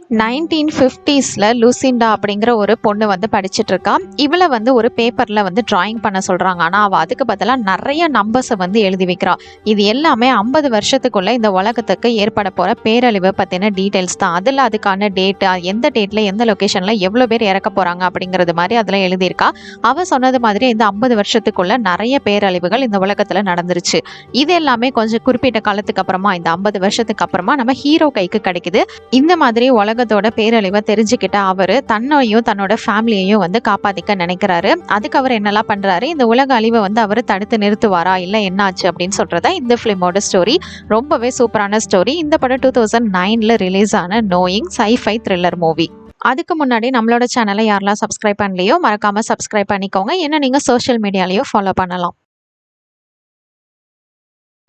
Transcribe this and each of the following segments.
1950ஸ்ல லூசிண்டா அப்படிங்கிற ஒரு பொண்ணு வந்து படிச்சுட்டு இருக்கா. இவளை வந்து ஒரு பேப்பர்ல வந்து டிராயிங் பண்ண சொல்றாங்க. ஆனா அவ அதுக்கு பதிலா நிறைய நம்பர்ஸை வந்து எழுதி வைக்கிறா. இது எல்லாமே 50 வருஷத்துக்குள்ள இந்த உலகத்துக்கு ஏற்பட போற பேரழிவு பத்தின டீடைல்ஸ் தான். அதுல அதுக்கான டேட், எந்த டேட்ல எந்த லொகேஷன்ல எவ்வளவு பேர் இறக்க போறாங்க அப்படிங்கிறது மாதிரி அதுல எழுதியிருக்கா. அவ சொன்னது மாதிரி இந்த 50 வருஷத்துக்குள்ள நிறைய பேரழிவுகள் இந்த உலகத்துல நடந்துருச்சு. இது எல்லாமே கொஞ்சம் குறிப்பிட்ட காலத்துக்கு அப்புறமா, இந்த 50 வருஷத்துக்கு அப்புறமா நம்ம ஹீரோ கைக்கு கிடைக்குது. இந்த மாதிரி உலகத்தோட பேரழிவை தெரிஞ்சுக்கிட்ட அவரு தன்னையும் தன்னோட ஃபேமிலியையும் வந்து காப்பாத்திக்க நினைக்கிறாரு. அதுக்கு அவர் என்னெல்லாம் பண்றாரு, இந்த உலக அழிவை வந்து அவர் தடுத்து நிறுத்துவாரா இல்ல என்ன ஆச்சு அப்படின்னு சொல்றதா இந்த ஃபிலிமோட ஸ்டோரி. ரொம்பவே சூப்பரான ஸ்டோரி. இந்த படம் 2009ல ரிலீஸ் ஆன நோயிங் sci-fi த்ரில்லர் மூவி. அதுக்கு முன்னாடி நம்மளோட சேனலை யாரெல்லாம் சப்ஸ்கிரைப் பண்ணலையோ மறக்காம சப்ஸ்கிரைப் பண்ணிக்கோங்க. என்ன நீங்க சோஷியல் மீடியாலயும் ஃபாலோ பண்ணலாம்.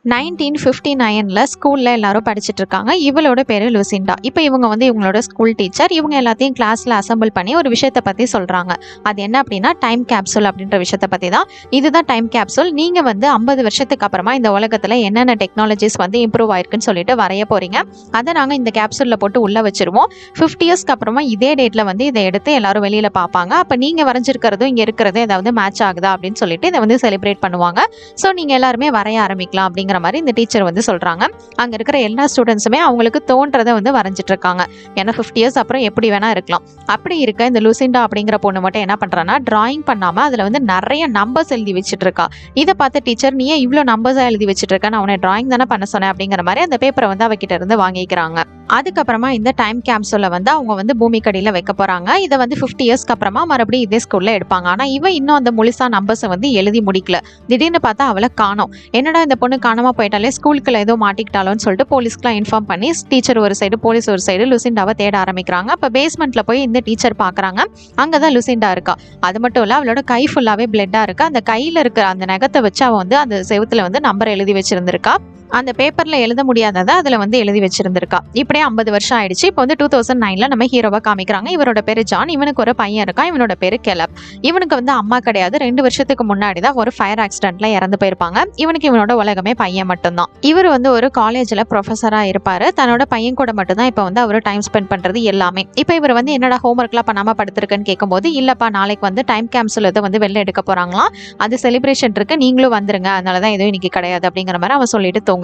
1959ல ஸ்கூல்ல எல்லாரும் படிச்சுட்டு இருக்காங்க. இவளோட பேரு லூசிண்டா. இப்போ இவங்க வந்து இவங்களோட ஸ்கூல் டீச்சர். இவங்க எல்லாத்தையும் கிளாஸ்ல அசம்பிள் பண்ணி ஒரு விஷயத்தை பத்தி சொல்றாங்க. அது என்ன அப்படின்னா டைம் கேப்சூல் அப்படின்ற விஷயத்தை பத்தி தான். இதுதான் டைம் கேப்சூல். நீங்க வந்து 50 வருஷத்துக்கு அப்புறமா இந்த உலகத்துல என்னென்ன டெக்னாலஜிஸ் வந்து இம்ப்ரூவ் ஆயிருக்குன்னு சொல்லிட்டு வரைய போறீங்க. அதை நாங்க இந்த கேப்சூல்ல போட்டு உள்ள வச்சிருவோம். 50 இயர்ஸ்க்கு அப்புறமா இதே டேட்ல வந்து இதை எடுத்து எல்லாரும் வெளியில பார்ப்பாங்க. அப்ப நீங்க வரைஞ்சிருக்கிறதும் இங்க இருக்கிறது ஏதாவது மேட்ச் ஆகுதா அப்படின்னு சொல்லிட்டு இதை வந்து செலிப்ரேட் பண்ணுவாங்க. ஸோ நீங்க எல்லாருமே வரைய ஆரம்பிக்கலாம் அப்படிங்கிற மாதிரி இந்த டீச்சர் வந்து சொல்றாங்க. அங்க இருக்கிற எல்லா ஸ்டூடெண்ட்ஸுமே அவங்களுக்கு தோன்றதை வந்து வரைஞ்சிட்டு இருக்காங்க. ஏன்னா 50 இயர்ஸ் அப்புறம் எப்படி வேணா இருக்கலாம். அப்படி இருக்க இந்த லூசிண்டா அப்படிங்கிற பொண்ணு மட்டும் என்ன பண்றான்னா டிராயிங் பண்ணாம அதுல வந்து நிறைய நம்பர்ஸ் எழுதி வச்சுட்டு இருக்கா. இதை பார்த்த டீச்சர், நீ ஏன் இவ்வளவு நம்பர்ஸா எழுதி வச்சுட்டு இருக்க, நான் உன்னை டிராயிங் தானே பண்ண சொன்னேன் அப்படிங்கிற மாதிரி அந்த பேப்பரை வந்து அவகிட்ட இருந்து வாங்கிக்கிறாங்க. அதுக்கப்புறமா இந்த டைம் கேப்சூலை வந்து அவங்க வந்து பூமிக்கடியில வைக்க போறாங்க. இதை வந்து 50 இயர்ஸ்க்கு அப்புறமா மறுபடியும் இதே ஸ்கூல்ல எடுப்பாங்க. ஆனா இவ இன்னும் அந்த முழுசா நம்பர்ஸை வந்து எழுதி முடிக்கல. திடீர்னு பார்த்தா அவளை காணோம். என்னடா இந்த பொண்ணு காணாம போயிட்டாலே, ஸ்கூலுக்குள்ள ஏதோ மாட்டிக்கிட்டாலோன்னு சொல்லிட்டு போலீஸ்க்குலாம் இன்ஃபார்ம் பண்ணி டீச்சர் ஒரு சைடு போலீஸ் ஒரு சைடு லூசிண்டாவை தேட ஆரம்பிக்கிறாங்க. அப்ப பேஸ்மெண்ட்ல போய் இந்த டீச்சர் பாக்குறாங்க. அங்கதான் லூசிண்டா இருக்கா. அது மட்டும் இல்ல, அவளோட கை ஃபுல்லாவே பிளட்டா இருக்கு. அந்த கையில இருக்கிற அந்த நகத்தை வச்சு அவ வந்து அந்த செவுத்துல வந்து நம்பர் எழுதி வச்சிருந்திருக்கா. அந்த பேப்பர்ல எழுத முடியாததை அதுல வந்து எழுதி வச்சிருந்திருக்கா. இப்படியே 50 வருஷம் ஆயிடுச்சு. இப்போ வந்து 2009ல நம்ம ஹீரோவா காமிக்கிறாங்க. இவரோட பேரு ஜான். இவனுக்கு ஒரு பையன் இருக்கான். இவனோட பேரு கெலப். இவனுக்கு வந்து அம்மா கிடையாது. 2 வருஷத்துக்கு முன்னாடி தான் ஒரு ஃபயர் ஆக்சிடென்ட்ல இறந்து போயிருப்பாங்க. இவனுக்கு இவனோட உலகமே பையன் மட்டும்தான். இவர் வந்து ஒரு காலேஜ்ல ப்ரொஃபஸரா இருப்பாரு. தன்னோட பையன் கூட மட்டும் தான் இப்போ வந்து அவரு டைம் ஸ்பெண்ட் பண்றது எல்லாமே. இப்போ இவர் வந்து என்னடா ஹோம்ஒர்க்லாம் பண்ணாம படுத்திருக்குன்னு கேட்கும்போது, இல்லப்பா நாளைக்கு வந்து டைம் கேப்சூல் இதை வந்து வெளில எடுக்க போறாங்களாம், அது செலிப்ரேஷன் இருக்கு, நீங்களும் வந்துருங்க, அதனாலதான் எதுவும் இன்னைக்கு கிடையாது அப்படிங்கிற மாதிரி அவன் சொல்லிட்டு தூங்குறான்.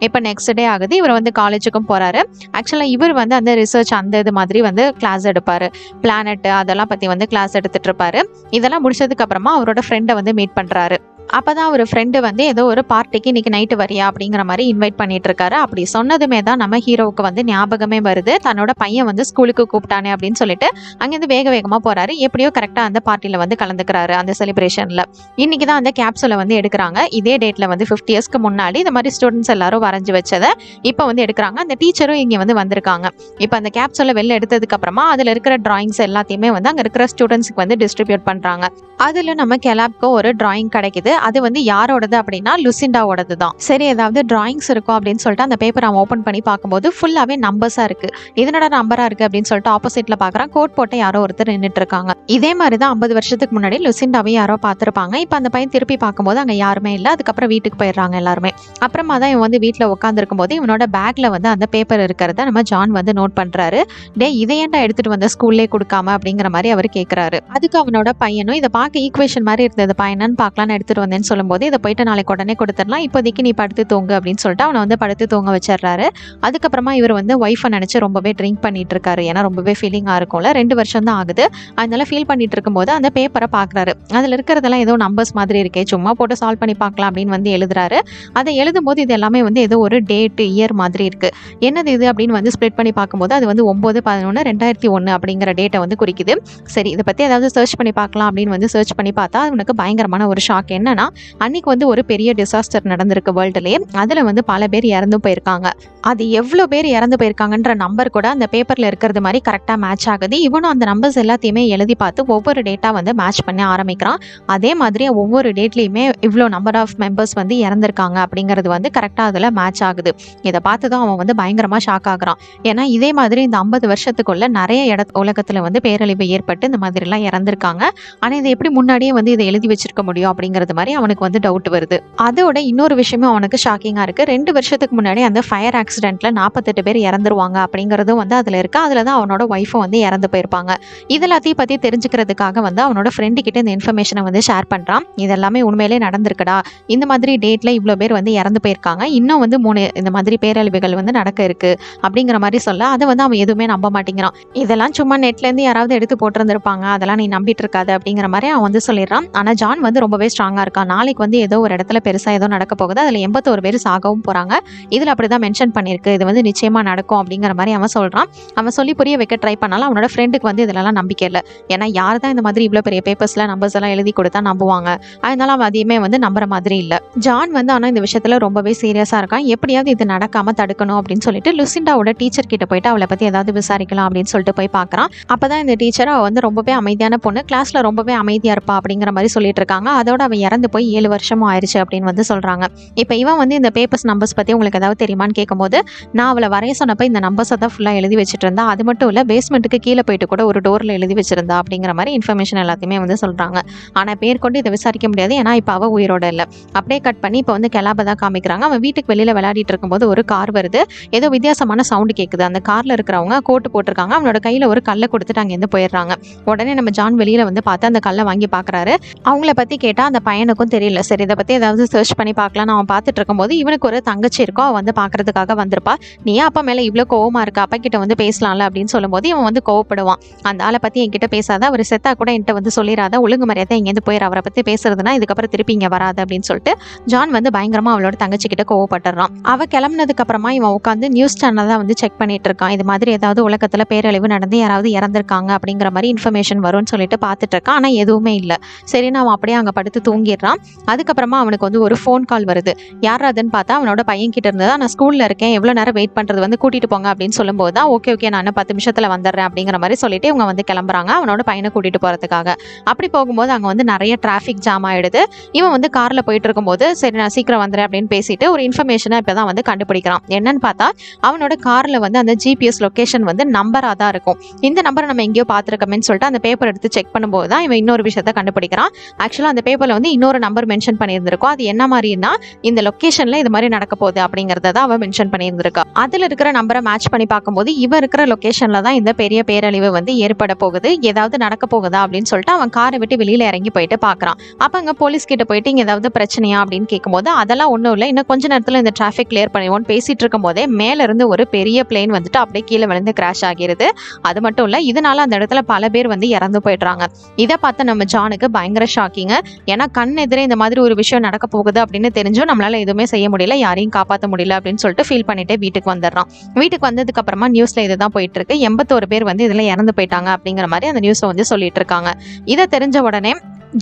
இப்ப நெக்ஸ்ட் டே ஆகுது. இவர் வந்து காலேஜுக்கும் போறாரு. ஆக்சுவலா இவர் வந்து அந்த ரிசர்ச் அந்த இது மாதிரி வந்து கிளாஸ் எடுப்பாரு. பிளானட் அதெல்லாம் பத்தி வந்து கிளாஸ் எடுத்துட்டு இருப்பாரு. இதெல்லாம் முடிச்சதுக்கு அப்புறமா அவரோட ஃப்ரெண்டை வந்து மீட் பண்றாரு. அப்பதான் ஒரு ஃப்ரெண்டு வந்து ஏதோ ஒரு பார்ட்டிக்கு இன்னைக்கு நைட்டு வரியா அப்படிங்கிற மாதிரி இன்வைட் பண்ணிட்டு இருக்காரு. அப்படி சொன்னதுமே தான் நம்ம ஹீரோவுக்கு வந்து ஞாபகமே வருது. தன்னோட பையன் வந்து ஸ்கூலுக்கு கூப்பிட்டானே அப்படின்னு சொல்லிட்டு அங்கிருந்து வேக வேகமா போறாரு. எப்படியோ கரெக்டா அந்த பார்ட்டில வந்து கலந்துக்கிறாரு. அந்த செலிப்ரேஷன்ல இன்னைக்கு தான் அந்த கேப்சூலை வந்து எடுக்கிறாங்க. இதே டேட்ல வந்து 50 இயர்ஸ்க்கு முன்னாடி இந்த மாதிரி ஸ்டூடெண்ட்ஸ் எல்லாரும் வரைஞ்சு வச்சதை இப்போ வந்து எடுக்கிறாங்க. அந்த டீச்சரும் இங்க வந்து வந்திருக்காங்க. இப்போ அந்த கேப்சூலை வெளில எடுத்ததுக்கு அப்புறமா அதுல இருக்கிற டிராயிங்ஸ் எல்லாத்தையுமே வந்து அங்க இருக்கிற ஸ்டூடெண்ட்ஸ்க்கு வந்து டிஸ்ட்ரிபியூட் பண்றாங்க. அதுல நம்ம கெலாப்க்கு ஒரு டிராயிங் கிடைக்குது. அது வந்து யாரோடது அப்படின்னா லுசிண்டாவோடது தான். சரி, ஏதாவது டிராயிங்ஸ் இருக்கும் அப்படின்னு சொல்லிட்டு அந்த பேப்பர் அவன் ஓப்பன் பண்ணி பார்க்கும்போது ஃபுல்லாவே நம்பர்ஸா இருக்கு. இதனோட நம்பரா இருக்கு அப்படின்னு சொல்லிட்டு ஆப்போசிட்ல பாக்குறான். கோட் போட்ட யாரோ ஒருத்தர் நின்றுட்டு இருக்காங்க. இதே மாதிரிதான் 50 வருஷத்துக்கு முன்னாடி லுசிண்டாவை யாரோ பார்த்திருப்பாங்க. இப்ப அந்த பையன் திருப்பி பார்க்கும்போது அங்க யாருமே இல்லை. அதுக்கப்புறம் வீட்டுக்கு போயிடுறாங்க எல்லாருமே. அப்புறமா தான் இவன் வந்து வீட்டுல உட்கார்ந்து இருக்கும்போது இவனோட பேக்ல வந்து அந்த பேப்பர் இருக்கிறத நம்ம ஜான் வந்து நோட் பண்றாரு. டே, இதை ஏன்டா எடுத்துட்டு வந்த ஸ்கூல்லே கொடுக்காம அப்படிங்கிற மாதிரி அவர் கேட்கிறாரு. அதுக்கு அவனோட பையனும் இதை பார்க்க ஈக்குவேஷன் மாதிரி இருந்தது, என்னன்னு பார்க்கலான்னு எடுத்துட்டு வந்தேன்னு சொல்லும்போது, இதை போயிட்டு நாளைக்கு உடனே கொடுத்துடலாம், இப்போதைக்கு நீ படுத்து தூங்கு அப்படின்னு சொல்லிட்டு அவனை வந்து படுத்து தூங்க வச்சிடறாரு. அதுக்கப்புறமா இவர் வந்து ஒய்ஃபை நினைச்சு ரொம்பவே ட்ரிங்க் பண்ணிட்டு இருக்காரு. ஏன்னா ரொம்பவே ஃபீலிங்கா இருக்கும்ல. 2 வருஷம் தான் ஆகுது. அதனால ஃபீல் பண்ணிட்டு இருக்கும்போது அந்த பேப்பரை பாக்குறாரு. அதுல இருக்கிறதெல்லாம் ஏதோ நம்பர்ஸ் மாதிரி இருக்கே, சும்மா போட்டு சால்வ் பண்ணி பார்க்கலாம் அப்படின்னு வந்து எழுதுறாரு. அதை எழுதும் போது இது எல்லாமே வந்து ஏதோ ஒரு டேட் இயர் மாதிரி இருக்கு. என்னது இது அப்படின்னு வந்து ஸ்ப்ளிட் பண்ணி பார்க்கும்போது அது வந்து 9/11/2001 அப்படிங்கிற டேட்டை வந்து குறிக்குது. சரி, இதை பத்தி ஏதாவது சர்ச் பண்ணி பார்க்கலாம் அப்படின்னு வந்து சர்ச் பண்ணி பார்த்தா அவனுக்கு பயங்கரமான ஒரு ஷாக். என்னன்னா, அன்னைக்கு வந்து ஒரு பெரிய டிசாஸ்டர் நடந்திருக்கு வேர்ல்டுலயே. அதுல வந்து பல பேர் இறந்து போயிருக்காங்க. அது எவ்வளவு பேர் இறந்து போயிருக்காங்கன்ற நம்பர் கூட அந்த பேப்பர்ல இருக்கிறது மாதிரி கரெக்டா மேட்ச் ஆகுது. இவனும் அந்த நம்பர்ஸ் எல்லாத்தையுமே எழுதி பார்த்து ஒவ்வொரு டேட்டா வந்து மேட்ச் பண்ண ஆரம்பிக்கிறான். அதே மாதிரி ஒவ்வொரு டேட்லயுமே இவ்வளோ நம்பர் ஆஃப் மெம்பர்ஸ் வந்து இறந்திருக்காங்க அப்படிங்கிறது வந்து கரெக்டா அதுல மேட்ச் ஆகுது. இதை பார்த்துதான் அவன் வந்து பயங்கரமா ஷாக் ஆகுறான். ஏன்னா இதே மாதிரி இந்த 50 வருஷத்துக்குள்ள நிறைய உலகத்துல வந்து பேரழிவு ஏற்பட்டு இந்த மாதிரி எல்லாம் இறந்திருக்காங்க. ஆனா இதை எப்படி முன்னாடியே வந்து இதை எழுதி வச்சிருக்க முடியும் அப்படிங்கிறது மாதிரி மாதிரி அவனுக்கு வந்து டவுட் வருது. அதோட இன்னொரு விஷயமும் அவனுக்கு ஷாக்கிங்காக இருக்குது. 2 வருஷத்துக்கு முன்னாடி அந்த ஃபயர் ஆக்சிடென்ட்டில் 48 பேர் இறந்துருவாங்க அப்படிங்கிறதும் வந்து அதில் இருக்குது. அதில் தான் அவனோட ஒய்ஃபும் வந்து இறந்து போயிருப்பாங்க. இது எல்லாத்தையும் பற்றி தெரிஞ்சுக்கிறதுக்காக வந்து அவனோட ஃப்ரெண்டு கிட்ட இந்த இன்ஃபர்மேஷனை வந்து ஷேர் பண்ணுறான். இதெல்லாமே உண்மையிலே நடந்திருக்குடா, இந்த மாதிரி டேட்டில் இவ்வளோ பேர் வந்து இறந்து போயிருக்காங்க, இன்னும் வந்து 3 இந்த மாதிரி பேரழிவுகள் வந்து நடக்க இருக்கு அப்படிங்கிற மாதிரி சொல்ல, அதை வந்து அவன் எதுவுமே நம்ப மாட்டேங்கிறான். இதெல்லாம் சும்மா நெட்லேருந்து யாராவது எடுத்து போட்டிருந்திருப்பாங்க, அதெல்லாம் நீ நம்பிட்டு இருக்காது அப்படிங்கிற மாதிரி அவன் வந்து சொல்லிடுறான். ஆனால் ஜான் வந்து ரொம்பவே ஸ்ட்ராங்காக இருக்கான். நாளைக்கு வந்து ஏதோ ஒரு இடத்துல பெருசாக ஏதோ நடக்க போகுது, அதில் 81 பேர் சாகவும் போகிறாங்க, இதில் அப்படி தான் மென்ஷன் பண்ணியிருக்கு, இது வந்து நிச்சயமாக நடக்கும் அப்படிங்கிற மாதிரி அவன் சொல்கிறான். அவன் சொல்லி புரிய வைக்க ட்ரை பண்ணாலும் அவனோட ஃப்ரெண்டுக்கு வந்து இதெல்லாம் நம்பிக்கை இல்லை. ஏன்னா யார் தான் இந்த மாதிரி இவ்வளோ பெரிய பேப்பர்ஸில் நம்பர்ஸ் எல்லாம் எழுதி கொடுத்தா நம்புவாங்க. அதனால அவன் அதையுமே வந்து நம்புற மாதிரி இல்லை. ஜான் வந்து ஆனால் இந்த விஷயத்தில் ரொம்பவே சீரியஸாக இருக்கான். எப்படியாவது இது நடக்காமல் தடுக்கணும் அப்படின்னு சொல்லிட்டு லுசிண்டாவோட டீச்சர் கிட்ட போயிட்டு அவளை பற்றி ஏதாவது விசாரிக்கலாம் அப்படின்னு சொல்லிட்டு போய் பார்க்குறான். அப்போ தான் இந்த டீச்சர் அவள் வந்து ரொம்பவே அமைதியான பொண்ணு, கிளாஸில் ரொம்பவே அமைதியாக இருப்பா அப்படிங்கிற மாதிரி சொல்லிட்டு இருக்காங்க. அதோட அவள் இறந்து போய் 7 வருஷமும் ஆயிடுச்சு அப்படின்னு வந்து சொல்கிறாங்க. இப்போ இவன் வந்து இந்த பேப்பர்ஸ் நம்பர்ஸ் பற்றி உங்களுக்கு ஏதாவது தெரியுமான்னு கேட்கும்போது, நான் அவளை வரைய சொன்னப்போ இந்த நம்பர்ஸை தான் ஃபுல்லாக எழுதி வச்சுட்டு இருந்தா, அது மட்டும் இல்லை பேஸ்மெண்ட்டுக்கு கீழே போயிட்டு கூட ஒரு டோரில் எழுதி வச்சிருந்தா அப்படிங்கிற மாதிரி இன்ஃபர்மேஷன் எல்லாத்தையுமே வந்து சொல்கிறாங்க. ஆனால் பேர் கொண்டு இதை விசாரிக்க முடியாது, ஏன்னா இப்போ அவள் உயிரோட இல்லை. அப்படியே கட் பண்ணி இப்போ வந்து கிளாபை தான் காமிக்கிறாங்க. அவன் வீட்டுக்கு வெளியில் விளையாடிட்டு இருக்கும்போது ஒரு கார் வருது, ஏதோ வித்தியாசமான சவுண்டு கேட்குது. அந்த காரில் இருக்கிறவங்க கோட்டு போட்டிருக்காங்க, அவனோட கையில் ஒரு கல்லை கொடுத்துட்டு அங்கேருந்து போயிடுறாங்க. உடனே நம்ம ஜான் வெளியில் வந்து பார்த்து அந்த கல்லை வாங்கி பார்க்குறாரு. அவங்கள பற்றி கேட்டால் அந்த பையனுக்கும் தெரியல. சரி, இதை பற்றி ஏதாவது சர்ச் பண்ணி பார்க்கலான்னு அவன் பார்த்துட்டு இருக்கும்போது இவனுக்கு ஒரு தங்கச்சி இருக்கும், அவன் வந்து பார்க்கறதுக்காக வந்திருப்பா. நீ அப்பா மேலே இவ்வளோ கோவமாக இருக்கா, அப்பா கிட்ட வந்து பேசலாம்ல அப்படின்னு சொல்லும்போது இவன் வந்து கோவப்படுவான். அந்த ஆளை பற்றி என்கிட்ட பேசாத, அவர் செத்தா கூட என்கிட்ட வந்து சொல்லிடாத, ஒழுங்கு மரியாதை இங்கேருந்து போயிரு, அவரை பற்றி பேசுறதுனா இதுக்கப்புறம் திருப்பி இங்கே வராது அப்படின்னு சொல்லிட்டு ஜான் வந்து பயங்கரமாக அவளோட தங்கச்சி கிட்ட கோவப்பட்டுறான். அவள் கிளம்புனதுக்கு அப்புறமா இவன் உட்காந்து நியூஸ் சேனல் தான் வந்து செக் பண்ணிட்டு இருக்கான். இது மாதிரி ஏதாவது உலகத்தில் பேரழிவு நடந்து யாராவது இறந்துருக்காங்க அப்படிங்கிற மாதிரி இன்ஃபர்மேஷன் வரும்னு சொல்லிட்டு பார்த்துட்டு இருக்கான். ஆனால் எதுவுமே இல்லை. சரி, நான் அப்படியே அங்கே படுத்து தூங்கிடுறான். அதுக்கப்புறமா அவனுக்கு வந்து ஒரு ஃபோன் கால் வருது. யார் அதுன்னு பார்த்தா அவனோட பையன் கிட்ட இருந்ததா, நான் ஸ்கூலில் இருக்கேன், எவ்வளோ நேரம் வெயிட் பண்ணுறது, வந்து கூட்டிட்டு போங்க அப்படின்னு சொல்லும்போது தான் ஓகே நான் 10 நிமிஷத்தில் வந்துடுறேன் அப்படிங்கிற மாதிரி சொல்லிட்டு இவங்க வந்து கிளம்புறாங்க அவனோட பையனை கூட்டிட்டு போகிறதுக்காக. அப்படி போகும்போது அங்கே வந்து நிறைய டிராஃபிக் ஜாம் ஆகிடுது. இவன் வந்து காரில் போயிட்டு இருக்கும்போது சரி நான் சீக்கிரம் வந்துடுறேன் அப்படின்னு பேசிட்டு ஒரு இன்ஃபர்மேஷனை இப்போ தான் வந்து கண்டுபிடிக்கிறான். என்னன்னு பார்த்தா அவனோட காரில் வந்து அந்த ஜிபிஎஸ் லொக்கேஷன் வந்து நம்பராக தான் இருக்கும். இந்த நம்பரை நம்ம எங்கேயோ பார்த்துருக்கோமேன்னு சொல்லிட்டு அந்த பேப்பர் எடுத்து செக் பண்ணும்போது தான் இவன் இன்னொரு விஷயத்தை கண்டுபிடிக்கிறான். ஆக்சுவலாக அந்த பேப்பரில் வந்து இன்னொரு நம்பர் மென்ஷன் பண்ணியிருந்திருக்கும். அது என்ன மாதிரின்னா இந்த லொக்கேஷனில் இது மாதிரி நடக்க போகுது அப்படிங்கிறத தான் அவன் மென்ஷன் பண்ணியிருந்திருக்கா. அதில் இருக்கிற நம்பரை மேட்ச் பண்ணி பார்க்கும்போது இவன் இருக்கிற லொக்கேஷனில் தான் இந்த பெரிய பேரழிவு வந்து ஏற்பட போகுது, ஏதாவது நடக்க போகுதா அப்படின்னு சொல்லிட்டு அவன் காரை விட்டு வெளியில் இறங்கி போயிட்டு பார்க்குறான். அப்போ அங்கே போலீஸ் கிட்ட போயிட்டு இங்கே ஏதாவது பிரச்சனையா அப்படின்னு கேட்கும்போது அதெல்லாம் ஒன்றும் இல்லை, இன்னும் கொஞ்ச நேரத்தில் இந்த டிராஃபிக் கிளியர் பண்ணிடுவோன்னு பேசிட்டு இருக்கும் போதே மேலேருந்து ஒரு பெரிய பிளேன் வந்துட்டு அப்படியே கீழே விழுந்து கிராஷ் ஆகிருது. அது மட்டும் இல்லை, இதனால அந்த இடத்துல பல பேர் வந்து இறந்து போயிடுறாங்க. இதை பார்த்து நம்ம ஜானுக்கு பயங்கர ஷாக்கிங்க. ஏன்னா கண் எதிரே இந்த மாதிரி ஒரு விஷயம் நடக்க போகுது அப்படின்னு தெரிஞ்சும் நம்மளால எதுவுமே செய்ய முடியல, யாரையும் காப்பாற்ற முடியல அப்படின்னு சொல்லிட்டு ஃபீல் பண்ணிட்டு வீட்டுக்கு வந்துடுறான். வீட்டுக்கு வந்ததுக்கு அப்புறமா நியூஸ்ல இதுதான் போயிட்டு இருக்கு. 81 பேர் வந்து இதுல இறந்து போயிட்டாங்க அப்படிங்கிற மாதிரி அந்த நியூஸை வந்து சொல்லிட்டு இருக்காங்க. இதை தெரிஞ்ச உடனே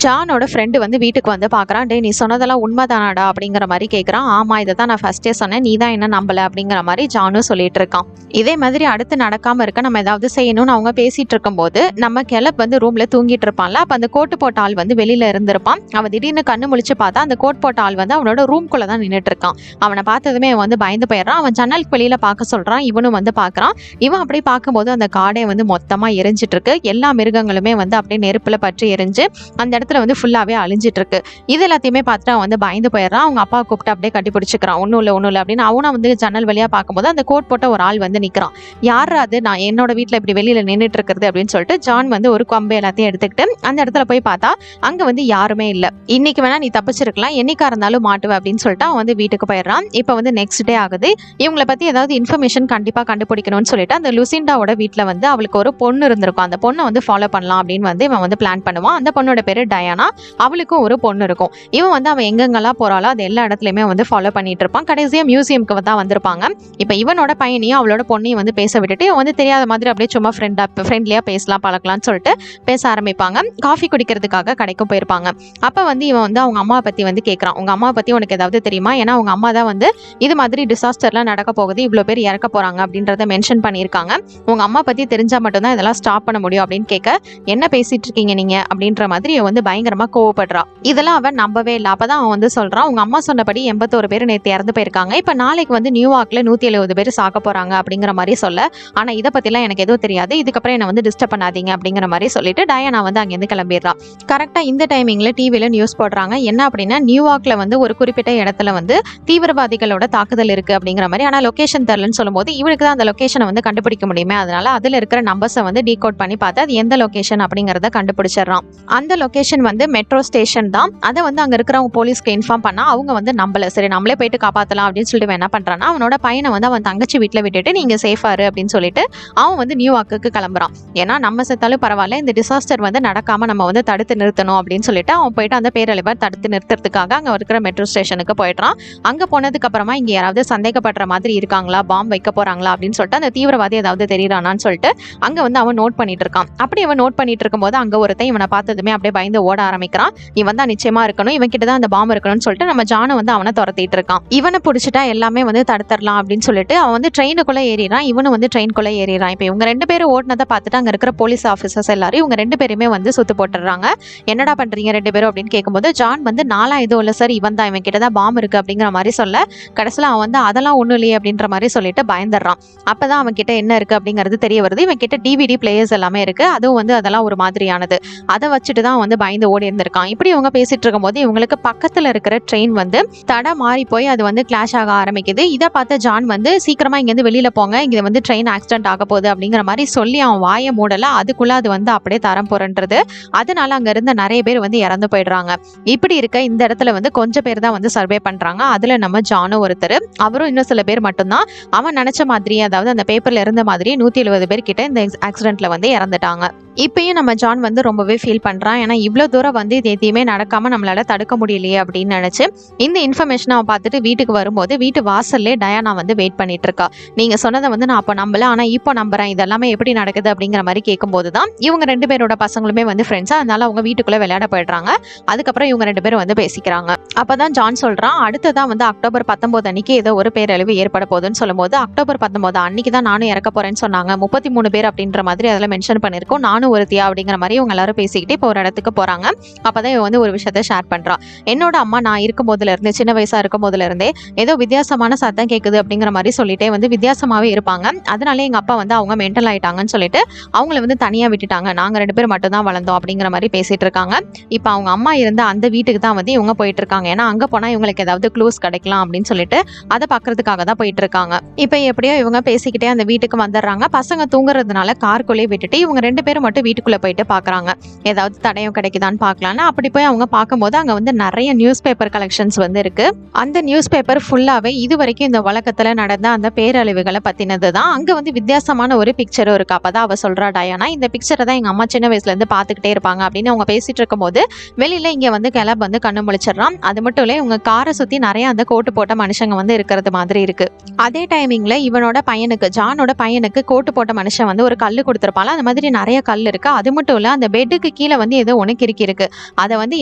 ஜானோட ஃப்ரெண்டு வந்து வீட்டுக்கு வந்து பார்க்குறான். டே, நீ சொன்னதெல்லாம் உண்மைதானாடா அப்படிங்கிற மாதிரி கேட்குறான். ஆமாம், இதை தான் நான் ஃபஸ்ட்டே சொன்னேன், நீ தான் என்ன நம்பலை அப்படிங்கிற மாதிரி ஜானும் சொல்லிட்டு இருக்கான். இதே மாதிரி அடுத்து நடக்காமல் இருக்க நம்ம ஏதாவது செய்யணும்னு அவங்க பேசிகிட்டு இருக்கும்போது நம்ம கிளப் வந்து ரூமில் தூங்கிட்டு இருப்பான்ல. அப்போ அந்த கோட்டு போட்ட ஆள் வந்து வெளியில் இருந்திருப்பான். அவன் திடீர்னு கண்ணு முழிச்சு பார்த்தா அந்த கோட் போட்ட ஆள் வந்து அவனோட ரூம்குள்ளே தான் நின்றுட்டு இருக்கான். அவனை பார்த்ததுமே அவன் வந்து பயந்து போயிடுறான். அவன் ஜன்னலுக்கு வெளியில் பார்க்க சொல்கிறான். இவனும் வந்து பார்க்குறான். இவன் அப்படியே பார்க்கும்போது அந்த காடே வந்து மொத்தமாக எரிஞ்சிட்டு இருக்கு. எல்லா மிருகங்களுமே வந்து அப்படியே நெருப்பில் பற்றி எரிஞ்சு அந்த இடத்துல வந்து ஃபுல்லாவே அழிஞ்சிட்டு இருக்கு. இது எல்லாத்தையுமே பார்த்துட்டு அவன் வந்து பயந்து போயிடுறான். அவங்க அப்பா கூப்பிட்டு அப்படியே கட்டி பிடிச்சிக்கிறான். ஒன்றும் இல்லை அப்படின்னு. அவனை வந்து ஜன்னல் வழியா பார்க்கும்போது அந்த கோட் போட்ட ஒரு ஆள் வந்து நிற்கிறான். யார் அது, நான் என்னோட வீட்டில் இப்படி வெளியில நின்றுட்டு இருக்கிறது அப்படின்னு சொல்லிட்டு ஜான் வந்து ஒரு கொம்பை எல்லாத்தையும் எடுத்துக்கிட்டு அந்த இடத்துல போய் பார்த்தா அங்க வந்து யாருமே இல்லை. இன்னைக்கு வேணா நீ தப்பிச்சிருக்கலாம், என்னைக்கா இருந்தாலும் மாட்டுவேன் அப்படின்னு சொல்லிட்டு அவன் வந்து வீட்டுக்கு போயிடுறான். இப்போ வந்து நெக்ஸ்ட் டே ஆகுது. இவங்களை பத்தி ஏதாவது இன்ஃபர்மேஷன் கண்டிப்பா கண்டுபிடிக்கணும்னு சொல்லிட்டு அந்த லுசிண்டாவோட வீட்டில் வந்து அவளுக்கு ஒரு பொண்ணு இருந்திருக்கும். அந்த பொண்ணை வந்து ஃபாலோ பண்ணலாம் அப்படின்னு வந்து இவன் வந்து பிளான் பண்ணுவான். அந்த பொண்ணோட பேரு டயானா. அவளுக்கும் ஒரு பொண்ணு இருக்கும். இவன் வந்து அவன் எங்கெங்கெல்லாம் போறாளோ அது எல்லா இடத்துலயுமே வந்து ஃபாலோ பண்ணிட்டு இருப்பான். கடைசியா மியூசியம்க்கு தான் வந்திருப்பாங்க. இப்போ இவனோட பையனையும் அவளோட பொண்ணையும் வந்து பேச விட்டுட்டு இவன் வந்து தெரியாத மாதிரி அப்படியே சும்மா ஃப்ரெண்ட்லியா பேசலாம் பழக்கலாம்னு சொல்லிட்டு பேச ஆரம்பிப்பாங்க. காஃபி குடிக்கிறதுக்காக கடைக்கும் போயிருப்பாங்க. அப்ப வந்து இவன் வந்து அவங்க அம்மா பத்தி வந்து கேட்கறான். உங்க அம்மா பத்தி உனக்கு ஏதாவது தெரியுமா? ஏன்னா அவங்க அம்மா தான் வந்து இது மாதிரி டிசாஸ்டர்லாம் நடக்க போகுது, இவ்வளவு பேர் இறக்க போறாங்க அப்படின்றத மென்ஷன் பண்ணியிருக்காங்க. உங்க அம்மா பத்தி தெரிஞ்சா மட்டும்தான் இதெல்லாம் ஸ்டாப் பண்ண முடியும் அப்படின்னு கேட்க, என்ன பேசிட்டு இருக்கீங்க நீங்க அப்படின்ற மாதிரி வந்து வந்து பயங்கரமா கோவப்படுறா. இதெல்லாம் அவன் நம்பவே இல்லை. அப்பதான் அவன் வந்து சொல்றான், உங்க அம்மா சொன்னபடி 81 பேர் நேற்று இறந்து போயிருக்காங்க, இப்ப நாளைக்கு வந்து நியூயார்க்ல 170 பேர் சாக்க போறாங்க அப்படிங்கிற மாதிரி சொல்ல, ஆனா இதை பத்திலாம் எனக்கு எதுவும் தெரியாது, இதுக்கப்புறம் என்ன வந்து டிஸ்டர்ப் பண்ணாதீங்க அப்படிங்கிற மாதிரி சொல்லிட்டு டயானா வந்து அங்கிருந்து கிளம்பிடுறா. கரெக்டா இந்த டைமிங்ல டிவில நியூஸ் போடுறாங்க. என்ன அப்படின்னா, நியூயார்க்ல வந்து ஒரு குறிப்பிட்ட இடத்துல வந்து தீவிரவாதிகளோட தாக்குதல் இருக்கு அப்படிங்கிற மாதிரி. ஆனா லொகேஷன் தெரியலன்னு சொல்லும்போது இவனுக்கு தான் அந்த லொகேஷனை வந்து கண்டுபிடிக்க முடியுமே, அதனால அதுல இருக்கிற நம்பர்ஸை வந்து டீகோட் பண்ணி பார்த்து அது எந்த லொகேஷன் அப்படிங்கறத கண்டுபிடிச்சிடறான். அந்த லொகேஷன் வந்து மெட்ரோ ஸ்டேஷன் தான். அதை வந்து அங்க இருக்கிறவங்க போலீஸ்க்கு இன்ஃபார்ம் பண்ணா அவங்க வந்து நம்பல. சரி நம்மளே போயிட்டு காப்பாத்தலாம் அப்படின்னு சொல்லிட்டு என்ன பண்றான்னா, அவனோட பையனை வந்து அவன் தங்கச்சி வீட்டுல விட்டுட்டு நீங்க சேஃபாரு அப்படின்னு சொல்லிட்டு அவன் வந்து நியூயார்க்கு கிளம்புறான். ஏன்னா நம்ம செத்தாலும் பரவாயில்ல, இந்த டிசாஸ்டர் வந்து நடக்காம நம்ம வந்து தடுத்து நிறுத்தணும் அப்படின்னு சொல்லிட்டு அவன் போயிட்டு அந்த பேரழிவை தடுத்து நிறுத்துறதுக்காக அங்க இருக்கிற மெட்ரோ ஸ்டேஷனுக்கு போயிடுறான். அங்க போனதுக்கு அப்புறமா இங்க யாராவது சந்தேகப்படுற மாதிரி இருக்காங்களா, பாம்பு வைக்க போறாங்களா அப்படின்னு சொல்லிட்டு அந்த தீவிரவாதி ஏதாவது தெரியுறானான்னு சொல்லிட்டு அங்க வந்து அவன் நோட் பண்ணிட்டு இருக்கான். அப்படி அவன் நோட் பண்ணிட்டு இருக்கும்போது அங்க ஒருத்தன் இவனை பார்த்ததுமே அப்படியே பயந்து ஓட ஆரம்பிக்கிறான். இவன் தான் நிச்சயமா இருக்கணும், இவன் கிட்ட தான் அந்த பாம்பு இருக்கணும்னு சொல்லிட்டு நம்ம ஜானை வந்து அவனை துரத்திட்டு இருக்கான். இவனை பிடிச்சிட்டா எல்லாமே வந்து தடுத்துடலாம் அப்படின்னு சொல்லிட்டு அவன் வந்து ட்ரெயினுக்குள்ள ஏறிறான். இவனு வந்து ட்ரெயின்குள்ள ஏறிறான். இப்போ இவங்க 2 பேரும் ஓடினதை பார்த்துட்டு அங்க இருக்கிற போலீஸ் ஆஃபீஸர்ஸ் எல்லாரும் இவங்க 2 பேருமே வந்து சுத்து போட்டுறாங்க. என்னடா பண்றீங்க 2 பேரும் அப்படின்னு கேட்கும்போது ஜான் வந்து நாளா எதுவும் இல்லை சார், இவன் தான், இவன் கிட்டதான் பாம்பு இருக்கு அப்படிங்கிற மாதிரி சொல்ல, கடைசியில் அவன் வந்து அதெல்லாம் ஒண்ணும் இல்லையே அப்படின்ற மாதிரி சொல்லிட்டு பயந்துடுறான். அப்பதான் அவன் கிட்ட என்ன இருக்கு அப்படிங்கிறது தெரிய வருது. இவன் கிட்ட டிவிடி பிளேயர்ஸ் எல்லாமே இருக்கு, அதுவும் வந்து அதெல்லாம் ஒரு மாதிரியானது. அதை வச்சுட்டு தான் வந்து பயந்து ஓடி இருந்திருக்கான். இப்படி இவங்க பேசிட்டு இருக்கும் போது இவங்களுக்கு பக்கத்துல இருக்கிற ட்ரெயின் வந்து தடை மாறி போய் அது வந்து கிளாஷ் ஆக ஆரம்பிக்குது. இதை பார்த்த ஜான் வந்து சீக்கிரமா இங்க இருந்து வெளியில போங்க, இங்க வந்து ட்ரெயின் ஆக்சிடென்ட் ஆக போகுது அப்படிங்கிற மாதிரி சொல்லி அவன் வாயை மூடல. அதுக்குள்ள அது வந்து அப்படியே தரம் புரண்டுறது. அதனால அங்க இருந்த நிறைய பேர் வந்து இறந்து போயிடுறாங்க. இப்படி இருக்க இந்த இடத்துல வந்து கொஞ்சம் பேர் தான் வந்து சர்வே பண்றாங்க. அதுல நம்ம ஜானும் ஒருத்தர், அவரும் இன்னும் சில பேர் மட்டும்தான். அவன் நினைச்ச மாதிரி, அதாவது அந்த பேப்பர்ல இருந்த மாதிரி 170 பேர் கிட்ட இந்த ஆக்சிடென்ட்ல வந்து இறந்துட்டாங்க. இப்பயும் நம்ம ஜான் வந்து ரொம்பவே ஃபீல் பண்றான். ஏன்னா இவ்வளவு தூரம் வந்து இது எதையுமே நடக்காம நம்மளால தடுக்க முடியலையே அப்படின்னு நினைச்சு இந்த இன்ஃபர்மேஷனை அவன் பார்த்துட்டு வீட்டுக்கு வரும்போது வீட்டு வாசல்லே டயானா வந்து வெயிட் பண்ணிட்டு இருக்கா. நீங்க சொன்னதை வந்து நான் அப்போ நம்பல, ஆனா இப்போ நம்புறேன், இதெல்லாமே எப்படி நடக்குது அப்படிங்கிற மாதிரி கேட்கும்போது தான் இவங்க 2 பேரோட பசங்களுமே வந்து ஃப்ரெண்ட்ஸா, அதனால அவங்க வீட்டுக்குள்ள விளையாட போயிடுறாங்க. அதுக்கப்புறம் இவங்க 2 பேரும் வந்து பேசிக்கிறாங்க. அப்பதான் ஜான் சொல்றான், அடுத்ததான் வந்து அக்டோபர் 19 அன்னைக்கு ஏதோ ஒரு பேரழிவு ஏற்பட போகுதுன்னு சொல்லும்போது, அக்டோபர் 19 அன்னைக்கு தான் நானும் இறக்க போறேன்னு சொன்னாங்க, 33 பேர் அப்படின்ற மாதிரி அதில் மென்ஷன் பண்ணிருக்கோம், நானும் ஒருத்தியா அப்படிங்கிற மாதிரி இவங்க எல்லாரும் பேசிக்கிட்டு இப்போ ஒரு இடத்துக்கு போறாங்க. அப்பதான் இவன் வந்து ஒரு விஷயத்த ஷேர் பண்றான். என்னோட அம்மா நான் இருக்கும் போதுல இருந்து, சின்ன வயசா இருக்கும் போதுல இருந்தே ஏதோ வித்தியாசமான சத்தம் கேட்குது அப்படிங்கிற மாதிரி சொல்லிட்டே வந்து வித்தியாசமாவே இருப்பாங்க. அதனால எங்க அப்பா வந்து அவங்க மென்டல் ஆயிட்டாங்கன்னு சொல்லிட்டு அவங்கள வந்து தனியா விட்டுட்டாங்க, நாங்க 2 பேர் மட்டும் தான் வளர்ந்தோம் அப்படிங்கிற மாதிரி பேசிட்டு இருக்காங்க. இப்போ அவங்க அம்மா இருந்த அந்த வீட்டுக்கு தான் வந்து இவங்க போயிட்டு இருக்காங்க. ஏன்னா அங்க போனா இவங்களுக்கு ஏதாவது க்ளூஸ் கிடைக்கலாம் அப்படின்னு சொல்லிட்டு அதை பாக்குறதுக்காக தான் போயிட்டு இருக்காங்க. இப்போ எப்படியோ இவங்க பேசிக்கிட்டே அந்த வீட்டுக்கு வந்துடுறாங்க. பசங்க தூங்குறதுனால கார்க்குள்ளே விட்டுட்டு இவங்க 2 பேரும் மட்டும் வீட்டுக்குள்ள போயிட்டு பாக்குறாங்க, ஏதாவது தடயம் கிடைக்குதான்னு பாக்கலான்னு. அப்படி போய் அவங்க பார்க்கும்போது அங்க வந்து நிறைய நியூஸ் பேப்பர் கலெக்ஷன்ஸ் வந்து இருக்கு. அந்த நியூஸ் பேப்பர் ஃபுல்லாவே இது வரைக்கும் இந்த உலகத்துல நடந்த அந்த பேரழிவுகளை பத்தினது தான். அங்க வந்து வித்தியாசமான ஒரு பிக்சரும் இருக்கு. அப்பதான் அவ சொல்றா டயானா, இந்த பிக்சரை தான் எங்க அம்மா சின்ன வயசுல இருந்து பாத்துக்கிட்டே இருப்பாங்க அப்படின்னு அவங்க பேசிட்டு இருக்கும் போது வெளியில இங்க வந்து கிளப் வந்து கண்ணு முழிச்சிடறான். அது மட்டும் இல்ல இவங்க காரை சுத்தி நிறைய அந்த கோட்டு போட்ட மனுஷங்க வந்து இருக்கிறது மாதிரி இருக்கு. அதே டைமிங்ல இவனோட பையனுக்கு, ஜானோட பையனுக்கு கோட்டு போட்ட மனுஷன் வந்து ஒரு கல்லு கொடுத்துருப்பாங்க. அந்த மாதிரி நிறைய கல் இருக்கு. அது மட்டும் இல்ல அந்த பெட்டுக்கு கீழே வந்து ஏதோ ஒன்று கிறுக்கி இருக்கு. அதை வந்து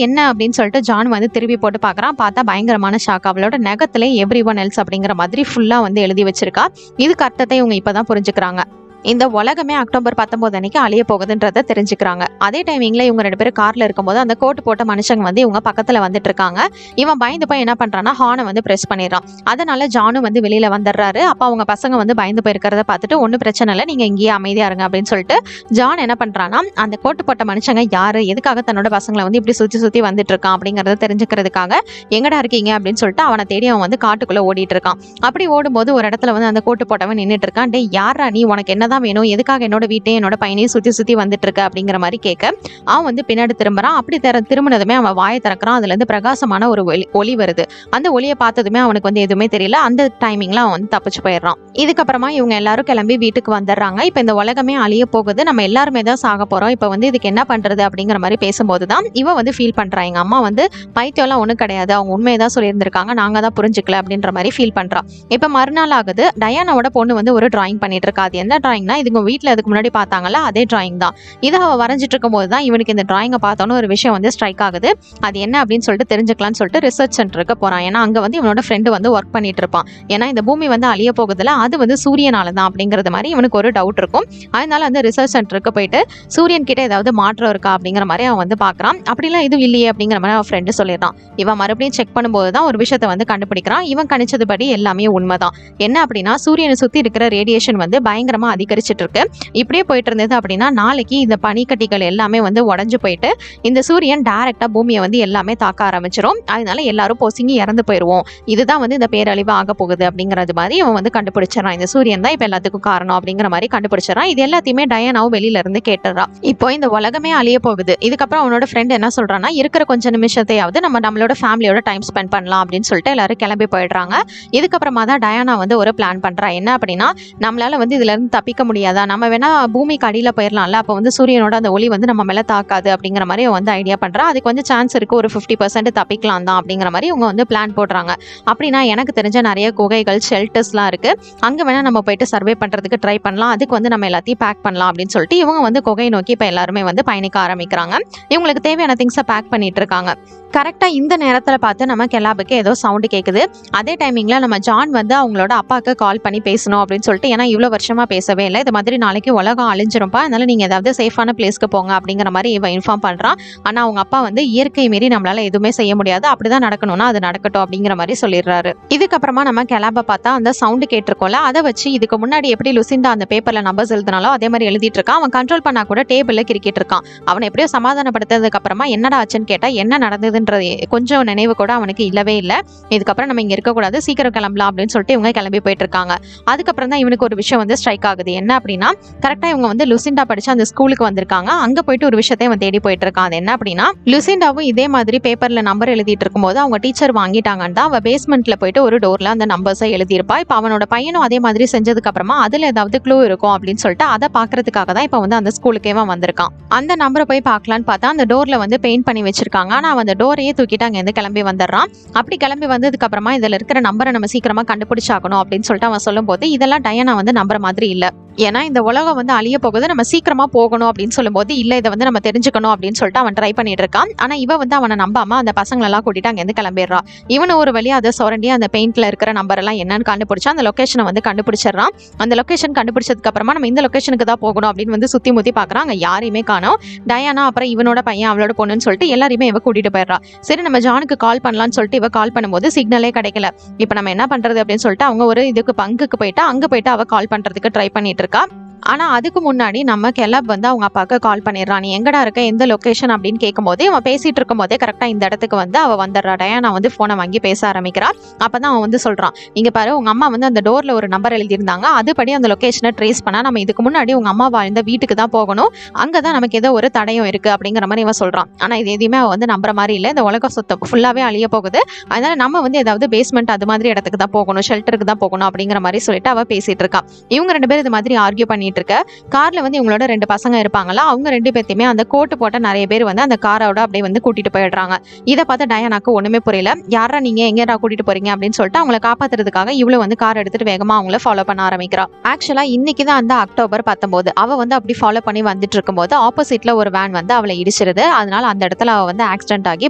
என்ன அப்படின்னு சொல்லிட்டு ஜான் வந்து திருப்பி போட்டு பார்க்கறான். பார்த்தா பயங்கரமான ஷாக். அவளோட நகத்திலே எவ்ரி ஒன் எல்ஸ் அப்படிங்கிற மாதிரி ஃபுல்லா வந்து எழுதி வச்சிருக்கா. இதுக்கு அர்த்தத்தை இவங்க இப்பதான் புரிஞ்சுக்கிறாங்க. இந்த உலகமே அக்டோபர் 19 அன்னைக்கு அழிய போகுதுன்றத தெரிஞ்சுக்கிறாங்க. அதே டைமிங்ல இவங்க 2 பேரும் கார்ல இருக்கும்போது அந்த கோட்டு போட்ட மனுஷங்க வந்து இவங்க பக்கத்துல வந்துட்டு இருக்காங்க. இவன் பயந்து போய் என்ன பண்றான்னா ஹார்னை வந்து பிரஸ் பண்ணிடுறான். அதனால ஜானும் வந்து வெளியில வந்துடுறாரு. அப்ப அவங்க பசங்க வந்து பயந்து போயிருக்கிறத பார்த்துட்டு ஒன்னும் பிரச்சனை இல்லை, நீங்க இங்கேயே அமைதியா இருங்க அப்படின்னு சொல்லிட்டு ஜான் என்ன பண்றான்னா அந்த கோட்டு போட்ட மனுஷங்க யாரு, எதுக்காக தன்னோட பசங்களை வந்து இப்படி சுத்தி சுத்தி வந்துட்டு இருக்கான் அப்படிங்கறத தெரிஞ்சுக்கிறதுக்காக எங்கடா இருக்கீங்க அப்படின்னு சொல்லிட்டு அவனை தேடி அவன் வந்து காட்டுக்குள்ள ஓடிட்டு இருக்கான். அப்படி ஓடும்போது ஒரு இடத்துல வந்து அந்த கோட்டு போட்டவன் நின்றுட்டு இருக்கான். டே யாரா நீ, உனக்கு என்னதான் வேணும், எதுக்காக என்னோட வீட்டையும் என்னோட பையனையும் சுத்தி சுத்தி வந்துட்டு இருக்க அப்படிங்கிற மாதிரி கேட்க அவன் வந்து பின்னாடி திரும்புறான். அப்படி திரும்பினதுமே அவன் வாயை திறக்கிறான். அதுல இருந்து பிரகாசமான ஒரு ஒளி வருது. அந்த ஒளியை பார்த்ததுமே அவனுக்கு வந்து எதுவுமே தெரியல. அந்த டைமிங்ல அவன் வந்து தப்பிச்சு போயிடுறான். இதுக்கப்புறமா இவங்க எல்லாரும் கிளம்பி வீட்டுக்கு வந்துடுறாங்க. இப்ப இந்த உலகமே அழிய போகுது, நம்ம எல்லாருமே தான் சாக போறோம், இப்ப வந்து இதுக்கு என்ன பண்றது அப்படிங்கிற மாதிரி பேசும்போதுதான் இவன் வந்து ஃபீல் பண்றான், எங்க அம்மா வந்து பைத்தியம்லாம் ஒண்ணும் கிடையாது, அவங்க உண்மையதான் சொல்லியிருந்திருக்காங்க, நாங்க தான் புரிஞ்சுக்கல அப்படின்ற மாதிரி ஃபீல் பண்றான். இப்ப மறுநாள் ஆகுது. டயானாவோட பொண்ணு வந்து ஒரு டிராயிங் பண்ணிட்டு இருக்கா. அது எந்த டிராயிங் டிராயிங்னா இதுங்க வீட்டில் அதுக்கு முன்னாடி பார்த்தாங்கல்ல அதே டிராயிங் தான். இதை அவள் வரைஞ்சிட்டு இருக்கும்போது தான் இவனுக்கு இந்த டிராயிங்கை பார்த்தோன்னு ஒரு விஷயம் வந்து ஸ்ட்ரைக் ஆகுது. அது என்ன அப்படின்னு சொல்லிட்டு தெரிஞ்சுக்கலாம்னு சொல்லிட்டு ரிசர்ச் சென்டருக்கு போகிறான். ஏன்னா அங்கே வந்து இவனோட ஃப்ரெண்டு வந்து ஒர்க் பண்ணிட்டு இருப்பான். ஏன்னா இந்த பூமி வந்து அழிய போகுதுல அது வந்து சூரியனால தான் அப்படிங்கிறது மாதிரி இவனுக்கு ஒரு டவுட் இருக்கும். அதனால அந்த ரிசர்ச் சென்டருக்கு போயிட்டு சூரியன் கிட்ட ஏதாவது மாற்றம் இருக்கா அப்படிங்கிற மாதிரி அவன் வந்து பார்க்குறான். அப்படிலாம் எதுவும் இல்லையே அப்படிங்கிற மாதிரி அவன் ஃப்ரெண்டு சொல்லிடுறான். இவன் மறுபடியும் செக் பண்ணும்போது தான் ஒரு விஷயத்தை வந்து கண்டுபிடிக்கிறான். இவன் கணிச்சதுபடி எல்லாமே உண்மைதான். என்ன அப்படின்னா சூரியனை சுற்றி இருக்கிற ரேடியேஷன் வந்து பயங்கரமாக அதிகரிச்சிட்டு இருக்கு. இப்படியே போயிட்டு இருந்தது அப்படின்னா நாளைக்கு இந்த பனிக்கட்டிகள் எல்லாமே வந்து உடஞ்சு போயிட்டு இந்த சூரியன் டைரக்டா பூமியை வந்து எல்லாமே தாக்க ஆரம்பிச்சிடும். அதனால எல்லாரும் பொசுங்கி இறந்து போயிடுவோம். இதுதான் வந்து இந்த பேரழிவு ஆக போகுது அப்படிங்கிறது மாதிரி அவன் வந்து கண்டுபிடிச்சிடறான். இந்த சூரியன் தான் இப்ப எல்லாத்துக்கும் காரணம் அப்படிங்கிற மாதிரி கண்டுபிடிச்சிடறான். இது எல்லாத்தையுமே டயானாவும் வெளியில இருந்து கேட்டுறான். இப்போ இந்த உலகமே அழிய போகுது. இதுக்கப்புறம் அவனோட ஃப்ரெண்ட் என்ன சொல்றான்னா இருக்கிற கொஞ்ச நிமிஷத்தையாவது நம்மளோட ஃபேமிலியோட டைம் ஸ்பெண்ட் பண்ணலாம் அப்படின்னு சொல்லிட்டு எல்லாரும் கிளம்பி போயிடுறாங்க. இதுக்கப்புறமா தான் டயானா வந்து ஒரு பிளான் பண்றா. என்ன அப்படின்னா நம்மளால வந்து இதுல இருந்து தப்பிக்க முடியாதா, நம்ம வேணா பூமிக்கு அடியில போயிடலாம்ல, அப்போ வந்து சூரியனோட அந்த ஒளி வந்து நம்ம மேல தாக்காது அப்படிங்கிற மாதிரி வந்து ஐடியா பண்றா. அதுக்கு வந்து சான்ஸ் இருக்கு, ஒரு 50% தப்பிக்கலாம் தான் அப்படிங்கிற மாதிரி இவங்க வந்து பிளான் போடுறாங்க. அப்படின்னா எனக்கு தெரிஞ்ச நிறைய குகைகள் ஷெல்டர்ஸ்லாம் இருக்கு, அங்க வேணா நம்ம போயிட்டு சர்வே பண்றதுக்கு ட்ரை பண்ணலாம், அதுக்கு வந்து நம்ம எல்லாத்தையும் பேக் பண்ணலாம் அப்படின்னு சொல்லிட்டு இவங்க வந்து குகை நோக்கி இப்போ எல்லாருமே வந்து பயணிக்க ஆரம்பிக்கிறாங்க. இவங்களுக்கு தேவையான திங்ஸை பேக் பண்ணிட்டு இருக்காங்க. கரெக்டா இந்த நேரத்தில் பார்த்து நம்ம கெலாபுக்கு ஏதோ சவுண்டு கேட்குது. அதே டைமிங்ல நம்ம ஜான் வந்து அவங்களோட அப்பாவுக்கு கால் பண்ணி பேசணும் அப்படின்னு சொல்லிட்டு, ஏன்னா இவ்வளோ வருஷமா பேசவே இல்லை, இது மாதிரி நாளைக்கு உலகம் அழிஞ்சிரும்பா, அதனால நீங்க ஏதாவது சேஃபான பிளேஸ்க்கு போங்க அப்படிங்கிற மாதிரி இவன் இன்ஃபார்ம் பண்றான். ஆனா அவங்க அப்பா வந்து இயற்கை மீறி நம்மளால எதுவுமே செய்ய முடியாது, அப்படிதான் நடக்கணும்னா அது நடக்கட்டும் அப்படிங்கிற மாதிரி சொல்லிடுறாரு. இதுக்கப்புறமா நம்ம கெலாபை பார்த்தா அந்த சவுண்டு கேட்டிருக்கோம்ல, அதை வச்சு இதுக்கு முன்னாடி எப்படி லுசிண்டா அந்த பேப்பர்ல நம்பர்ஸ் எழுதினாலோ அதே மாதிரி எழுதிட்டு இருக்கான். அவன் கண்ட்ரோல் பண்ணா கூட டேபிள்ல கிரிக்கிட்டு இருக்கான். அவனை எப்படியோ சமாதானப்படுத்ததுக்கு அப்புறமா என்னடா ஆச்சுன்னு கேட்டா என்ன நடந்ததுன்றது கொஞ்சம் நினைவு கூட அவனுக்கு இல்லவே இல்லை. இதுக்கப்புறம் நம்ம இங்க இருக்கக்கூடாது, சீக்கிரம் கிளம்பலாம் அப்படின்னு சொல்லிட்டு இவங்க கிளம்பி போயிட்டு இருக்காங்க. அதுக்கப்புறம் தான் இவனுக்கு ஒரு விஷயம் வந்து ஸ்ட்ரைக் ஆகுது. என்ன அப்படின்னா கரெக்டா இவங்க வந்து லுசிண்டா படிச்சு அந்த ஸ்கூலுக்கு வந்திருக்காங்க. அங்க போயிட்டு ஒரு விஷயத்தை அவன் தேடி போயிட்டு இருக்கான். அது என்ன அப்படின்னா லுசிண்டாவும் இதே மாதிரி பேப்பர்ல நம்பர் எழுதிட்டு இருக்கும்போது அவங்க டீச்சர் வாங்கிட்டாங்கன்னு தான் அவ பேஸ்மெண்ட்ல போயிட்டு ஒரு டோர்ல அந்த நம்பர்ஸை எழுதியிருப்பா. இப்ப அவனோட பையனும் அதே மாதிரி செஞ்சதுக்கு அப்புறமா அதுல ஏதாவது க்ளூ இருக்கும் அப்படின்னு சொல்லிட்டு அதை பாக்குறதுக்காக தான் இப்ப வந்து அந்த ஸ்கூலுக்கே வந்திருக்கான். அந்த நம்பரை போய் பார்க்கலான்னு பார்த்தா அந்த டோர்ல வந்து பெயிண்ட் பண்ணி வச்சிருக்காங்க. ஆனா அவன் அந்த டோரையே தூக்கிட்டு அங்க இருந்து கிளம்பி வந்துடுறான். அப்படி கிளம்பி வந்ததுக்கு அப்புறமா இதுல இருக்கிற நம்பரை நம்ம சீக்கிரமா கண்டுபிடிச்சாக்கணும் அப்படின்னு சொல்லிட்டு அவன் சொல்லும் போது இதெல்லாம் டயானா வந்து நம்புற மாதிரி இல்ல. ஏன்னா இந்த உலகம் வந்து அழிய போகுது, நம்ம சீக்கிரமா போகணும் அப்படின்னு சொல்லும்போது இல்ல இதை வந்து நம்ம தெரிஞ்சுக்கணும் அப்படின்னு சொல்லிட்டு அவன் ட்ரை பண்ணிட்டு இருக்கான். ஆனா இவ வந்து அவனை நம்பாம அந்த பசங்களெல்லாம் கூட்டிட்டு அங்க இருந்து கிளம்பிடுறா. இவனு ஒரு வழியா அதை சுரண்டி அந்த பெயிண்ட்ல இருக்கிற நம்பர் எல்லாம் என்னன்னு கண்டுபிடிச்சா அந்த லொகேஷனை வந்து கண்டுபிடிச்சிடறான். அந்த லொகேஷன் கண்டுபிடிச்சதுக்கு அப்புறமா நம்ம இந்த லொகேஷனுக்கு தான் போகணும் அப்படின்னு வந்து சுத்தி முத்தி பாக்குறான். அங்க யாரையுமே காணோம். டயானா அப்புறம் இவனோட பையன் அவளோட பொண்ணுன்னு சொல்லிட்டு எல்லாரையுமே இவ கூட்டிட்டு போயிடுறா. சரி நம்ம ஜானுக்கு கால் பண்ணலாம்னு சொல்லிட்டு இவ கால் பண்ணும்போது சிக்னலே கிடைக்கல. இப்ப நம்ம என்ன பண்றது அப்படின்னு சொல்லிட்டு அவங்க ஒரு இதுக்கு பங்குக்கு போயிட்டு அங்க போயிட்டு அவ கால் பண்றதுக்கு ட்ரை பண்ணிட்டு இருக்கா. ஆனா அதுக்கு முன்னாடி நம்ம கெலாப் வந்து அவங்க அப்பாவுக்கு கால் பண்ணிடுறான். நீ எங்கடா இருக்க, எந்த லொகேஷன் அப்படின்னு கேட்கும் போதே அவன் பேசிட்டு இருக்கும் போதே கரெக்டா இந்த இடத்துக்கு வந்து அவ வந்துடுறா. டயானா வந்து போனை வாங்கி பேச ஆரம்பிக்கிறா. அப்பதான் அவன் வந்து சொல்றான், இங்க பாரு உங்க அம்மா வந்து அந்த டோர்ல ஒரு நம்பர் எழுதியிருந்தாங்க, அதுபடி அந்த லொகேஷனை ட்ரேஸ் பண்ணா நம்ம இதுக்கு முன்னாடி உங்க அம்மா வாழ்ந்த வீட்டுக்கு தான் போகணும், அங்கதான் நமக்கு ஏதோ ஒரு தடயம் இருக்கு அப்படிங்கிற மாதிரி இவன் சொல்றான். ஆனா இது எதுவுமே அவன் வந்து நம்புற மாதிரி இல்லை. இந்த உலக சொத்தை ஃபுல்லாவே அழிய போகுது, அதனால நம்ம வந்து ஏதாவது பேஸ்மெண்ட் அது மாதிரி இடத்துக்கு தான் போகணும், ஷெல்டருக்கு தான் போகணும் அப்படிங்கிற மாதிரி சொல்லிட்டு அவ பேசிட்டு இருக்கா. இவங்க ரெண்டு பேரும் இது மாதிரி ஆர்கியூ பண்ணிட்டு இருக்க. கார்ல வந்து இவங்களோட ரெண்டு பசங்க இருப்பாங்களா, அவங்க ரெண்டு பேர்த்தையுமே அந்த கோட்டு போட்ட நிறைய பேர் வந்து அந்த காரோட அப்படியே வந்து கூட்டிட்டு போயிடுறாங்க. இதை பார்த்து டயானாக்கு ஒண்ணுமே புரியல. யாரா நீங்க, எங்கடா கூட்டிட்டு போறீங்க அப்படின்னு சொல்லிட்டு அவங்களை காப்பாத்துறதுக்காக இவ்வளவு வந்து கார் எடுத்துட்டு வேகமா அவங்கள ஃபாலோ பண்ண ஆரம்பிக்கிறா. ஆக்சுவலா இன்னைக்கு தான் அந்த அக்டோபர் 19 அவ வந்து அப்படி ஃபாலோ பண்ணி வந்துட்டு இருக்கும்போது ஆப்போசிட்ல ஒரு வேன் வந்து அவளை இடிச்சிருது. அதனால அந்த இடத்துல அவ வந்து ஆக்சிடென்ட் ஆகி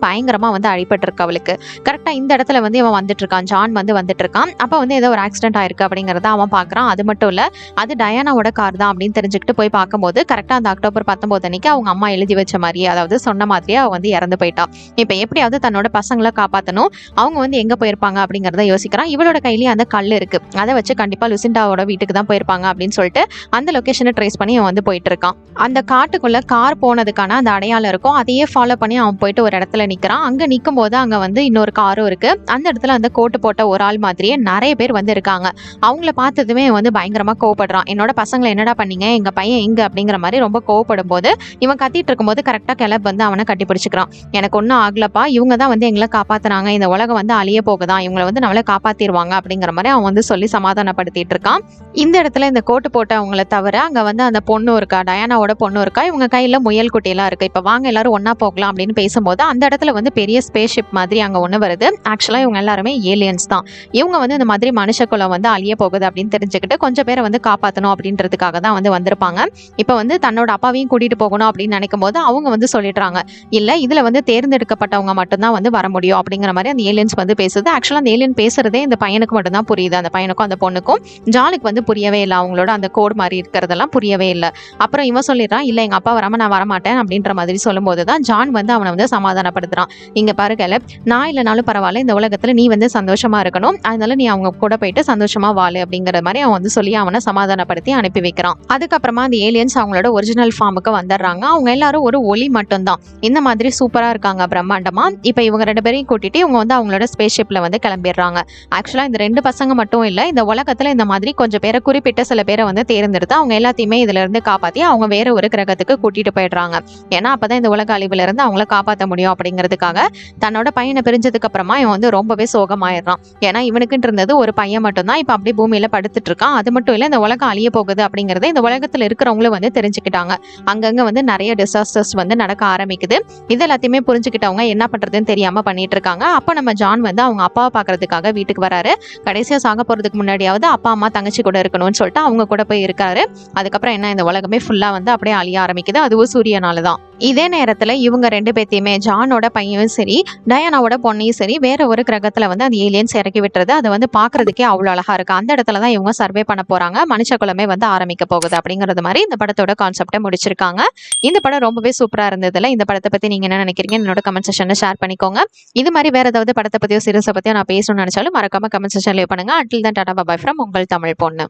பயங்கரமா வந்து அடிபட்டு இருக்கு அவளுக்கு. கரெக்டா இந்த இடத்துல வந்து இவன் வந்துட்டு இருக்கான், ஜான் வந்து வந்துட்டு இருக்கான். அப்ப வந்து ஏதோ ஒரு ஆக்சிடென்ட் ஆயிருக்கு அப்படிங்கறத அவன் பாக்குறான். அது மட்டும் இல்ல அது டயானாவோட கார் தான் அப்படின்னு தெரிஞ்சுக்கிட்டு போய் பார்க்கும்போது கரெக்டா அந்த அக்டோபர் 19 அன்னைக்கு அவங்க அம்மா எழுதி வச்ச மாதிரியே, அதாவது சொன்ன மாதிரியே அவ வந்து இறந்து போயிட்டான். இப்ப எப்படியாவது தன்னோட பசங்களை காப்பாத்தணும், அவங்க வந்து எங்க போயிருப்பாங்க அப்படிங்கறத யோசிக்கிறான். இவளோட கையிலேயே அந்த கல் இருக்கு, அதை வச்சு கண்டிப்பா லுசிண்டாவோட வீட்டுக்கு தான் போயிருப்பாங்க அப்படின்னு சொல்லிட்டு அந்த லொகேஷனை ட்ரேஸ் பண்ணி அவன் வந்து போயிட்டு இருக்கான். அந்த காட்டுக்குள்ள கார் போனதுக்கான அந்த அடையாளம் இருக்கும், அதையே ஃபாலோ பண்ணி அவன் போயிட்டு ஒரு இடத்துல நிக்கிறான். அங்க நிக்கும் போது அங்க வந்து இன்னொரு காரும் இருக்கு. அந்த இடத்துல அந்த கோட்டு போட்ட ஒரு ஆள் மாதிரியே நிறைய பேர் வந்து இருக்காங்க. அவங்கள பார்த்ததுமே வந்து பயங்கரமா கோவப்படுறான். என்னோட பசங்களை என்னடா பண்ணீங்க, எங்க பையன் எங்க அப்படிங்கிற மாதிரி ரொம்ப கோவப்படும் போது இவன் கத்திட்டு இருக்கும்போது கரெக்டா கெலாப் வந்து அவனை கட்டி பிடிச்சிக்கிறான். எனக்கு ஒன்னும் ஆகலப்பா, இவங்க தான் வந்து எங்களை காப்பாத்துறாங்க, இந்த உலகம் வந்து அழிய போகுதான், இவங்களை வந்து நம்மளை காப்பாத்திடுவாங்க அப்படிங்கிற மாதிரி அவன் வந்து சொல்லி சமாதானப்படுத்திட்டு இருக்கான். இந்த இடத்துல இந்த கோட்டு போட்ட அவங்கள தவிர அங்க வந்து அந்த பொண்ணு இருக்கா, டயானாவோட பொண்ணு இருக்கா, இவங்க கையில முயல் குட்டியெல்லாம் இருக்கு. இப்ப வாங்க எல்லாரும் ஒன்னா போகலாம் அப்படின்னு பேசும்போது அந்த இடத்துல வந்து பெரிய ஸ்பேஸ் ஷிப் மாதிரி அங்க ஒண்ணு வருது. ஆக்சுவலா இவங்க எல்லாருமே ஏலியன்ஸ் தான். இவங்க வந்து இந்த மாதிரி மனுஷ குலம் வந்து அழிய போகுது அப்படின்னு தெரிஞ்சுக்கிட்டு கொஞ்சம் பேரை வந்து காப்பாற்றணும் அப்படின்றதுக்காக அப்படிங்கிறதுக்காக தான் வந்து வந்திருப்பாங்க. இப்போ வந்து தன்னோட அப்பாவையும் கூட்டிட்டு போகணும் அப்படின்னு நினைக்கும் போது அவங்க வந்து சொல்லிடுறாங்க, இல்ல இதுல வந்து தேர்ந்தெடுக்கப்பட்டவங்க மட்டும்தான் வந்து வர முடியும் அப்படிங்கிற மாதிரி அந்த ஏலியன்ஸ் வந்து பேசுது. ஆக்சுவலா அந்த ஏலியன் பேசுறதே இந்த பையனுக்கு மட்டும் தான் புரியுது. அந்த பையனுக்கும் அந்த பொண்ணுக்கும். ஜானுக்கு வந்து புரியவே இல்லை. அவங்களோட அந்த கோட் மாதிரி இருக்கிறதெல்லாம் புரியவே இல்லை. அப்புறம் இவன் சொல்லிடுறான், இல்ல எங்க அப்பா வராம நான் வரமாட்டேன் அப்படின்ற மாதிரி சொல்லும்போது தான் ஜான் வந்து அவனை வந்து சமாதானப்படுத்துறான். இங்க பாரு கெலப், நான் இல்லைனாலும் பரவாயில்ல, இந்த உலகத்துல நீ வந்து சந்தோஷமா இருக்கணும், அதனால நீ அவங்க கூட போயிட்டு சந்தோஷமா வாழு அப்படிங்கிற மாதிரி அவன் வந்து சொல்லி அவனை சமாதானப்படுத்தி அனுப்பி வைக்கிறான். அதுக்கப்புறமா அந்த ஏலியன்ஸ் அவங்களோட ஒரிஜினல் ஃபார்முக்கு வந்துடுறாங்க. அவங்க எல்லாரும் ஒரு ஒளி மட்டும்தான். இந்த மாதிரி சூப்பரா இருக்காங்க பிரம்மாண்டமா. இப்ப இவங்க 2 பேரையும் கூட்டிட்டு இவங்க வந்து அவங்களோட ஸ்பேஸ் ஷிப்ல வந்து கிளம்பிடுறாங்க. ஆக்சுவலா இந்த 2 பசங்க மட்டும் இல்ல, இந்த உலகத்துல இந்த மாதிரி கொஞ்சம் பேரை குறிப்பிட்ட சில பேரை வந்து தேர்ந்தெடுத்து அவங்க எல்லாத்தையுமே இதுல இருந்து காப்பாத்தி அவங்க வேற ஒரு கிரகத்துக்கு கூட்டிட்டு போயிடுறாங்க. ஏன்னா அப்பதான் இந்த உலக அழிவுல இருந்து அவங்கள காப்பாற்ற முடியும் அப்படிங்கிறதுக்காக. தன்னோட பையனை பிரிஞ்சதுக்கு அப்புறமா இவன் வந்து ரொம்பவே சோகமாயிடுறான். ஏன்னா இவனுக்குன்னு இருந்தது ஒரு பையன் மட்டும்தான், இப்ப அப்படியே பூமியில படுத்துட்டு இருக்கான். அது மட்டும் இல்ல, இந்த உலகம் அழிய போகுது அப்படிங்கறத இந்த உலகத்துல இருக்கிறவங்களும் வந்து தெரிஞ்சுக்கிட்டாங்க. அங்கங்க வந்து நிறைய டிசாஸ்டர்ஸ் வந்து நடக்க ஆரம்பிக்குது. இது எல்லாத்தையுமே புரிஞ்சுக்கிட்டவங்க என்ன பண்றதுன்னு தெரியாம பண்ணிட்டு இருக்காங்க. அப்ப நம்ம ஜான் வந்து அவங்க அப்பாவை பாக்குறதுக்காக வீட்டுக்கு வராரு. கடைசியா சாக போறதுக்கு முன்னாடியாவது அப்பா அம்மா தங்கச்சி கூட இருக்கணும்னு சொல்லிட்டு அவங்க கூட போய் இருக்காரு. அதுக்கப்புறம் என்ன, இந்த உலகமே ஃபுல்லா வந்து அப்படியே அழிய ஆரம்பிக்குது. அதுவும் சூரியனாலதான். இதே நேரத்துல இவங்க 2 பேத்தையுமே, ஜானோட பையனும் சரி டயானாவோட பொண்ணையும் சரி, வேற ஒரு கிரகத்துல வந்து அந்த ஏலியன்ஸ் இறக்கி விட்டுறது. அது வந்து பாக்குறதுக்கே அவ்வளவு அழகா இருக்கு. அந்த இடத்துலதான் இவங்க சர்வே பண்ண போறாங்க. மனுஷ குலமே வந்து ஆரம்பிக்க போகுது அப்படிங்கறது மாதிரி இந்த படத்தோட கான்செப்டை முடிச்சிருக்காங்க. இந்த படம் ரொம்பவே சூப்பரா இருந்ததுல. இந்த படத்தை பத்தி நீங்க என்ன நினைக்கிறீங்க என்னோட கமெண்ட் செக்ஷன்ல ஷேர் பண்ணிக்கோங்க. இது மாதிரி வேற ஏதாவது படத்தை பத்தியோ சீரிஸை பத்தியோ நான் பேசணும்னு நினைச்சாலும் மறக்காம கமெண்ட் செக்ஷன்ல பண்ணுங்க. until then tata bye from உங்கள் தமிழ் பொண்ணு.